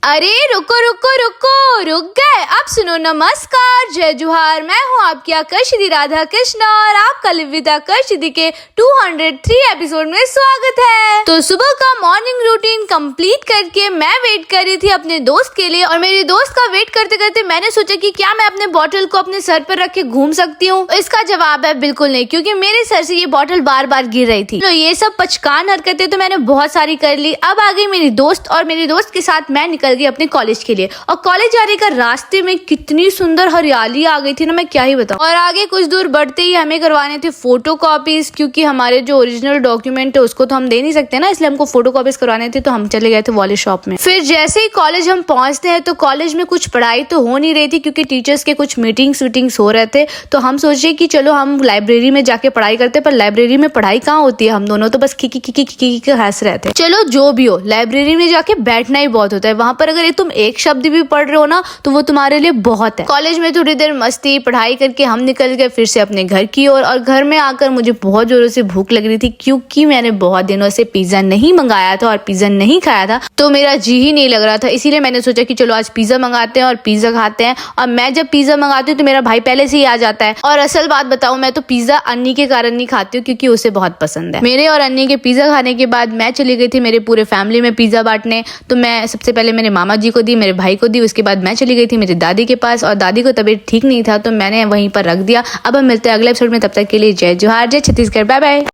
अरे रुको रुको रुको, रुक गए। अब सुनो। नमस्कार, जय जोहार। मैं हूँ आपकी आकर्षिदी राधा कृष्ण और आपका लिवित आकर्षिदी के 203 एपिसोड में स्वागत है। तो सुबह का मॉर्निंग रूटीन कंप्लीट करके मैं वेट कर रही थी अपने दोस्त के लिए, और मेरी दोस्त का वेट करते करते मैंने सोचा कि क्या मैं अपने बॉटल को अपने सर पर रख के घूम सकती हूँ। इसका जवाब है बिल्कुल नहीं, क्योंकि मेरे सर से ये बॉटल बार बार गिर रही थी। तो ये सब पचकान हरकतें तो मैंने बहुत सारी कर ली। अब आ गई मेरी दोस्त, और मेरी दोस्त के साथ मैं निकल गई अपने कॉलेज के लिए। और कॉलेज जाने का रास्ते में कितनी सुंदर हरियाली आ गई थी ना, मैं क्या ही बताऊं। और आगे कुछ दूर बढ़ते ही हमें करवाने थे फोटो कॉपीज, क्योंकि हमारे जो ओरिजिनल डॉक्यूमेंट है उसको तो हम दे नहीं सकते ना, इसलिए हमको फोटो कॉपीज करवाने थे। तो हम चले गए थे वाले शॉप में। फिर जैसे ही कॉलेज हम पहुंचते हैं तो कॉलेज में कुछ पढ़ाई तो हो नहीं रही थी, क्योंकि टीचर्स के कुछ मीटिंग्स हो रहे थे। तो हम सोचे कि चलो हम लाइब्रेरी में जाके पढ़ाई करते, पर लाइब्रेरी में पढ़ाई कहाँ होती है। हम दोनों तो बस खिकी हंस रहे थे। चलो जो भी हो, लाइब्रेरी में जाके बैठना ही बहुत होता है। वहां पर अगर तुम एक शब्द भी पढ़ रहे हो ना, तो वो तुम्हारे लिए बहुत है। कॉलेज में थोड़ी देर मस्ती पढ़ाई करके हम निकल गए फिर से अपने घर की ओर। और घर में आकर मुझे बहुत जोरों से भूख लग रही थी, क्योंकि मैंने बहुत दिनों से पिज्जा नहीं मंगाया था और पिज्जा नहीं खाया था, तो मेरा जी ही नहीं लग रहा था। इसीलिए मैंने सोचा कि चलो आज पिज्जा मंगाते हैं और पिज्जा खाते हैं। और मैं जब पिज्जा मंगाती हूँ तो मेरा भाई पहले से ही आ जाता है। और असल बात बताऊं, मैं तो पिज्जा अन्नी के कारण नहीं खाती हूँ, क्योंकि उसे बहुत पसंद है। मेरे और अन्नी के पिज्जा खाने के बाद मैं चली गई थी मेरे पूरे फैमिली में पिज्जा बांटने। तो मैं सबसे पहले मेरे मामा जी को दी, मेरे भाई को दी। उसके बाद मैं चली गई थी मेरी दादी के पास, और दादी को तबीयत ठीक नहीं था तो मैंने वहीं पर रख दिया। अब हम मिलते हैं अगले एपिसोड में, तब तक के लिए जय जोहार, जय छत्तीसगढ़, बाय बाय।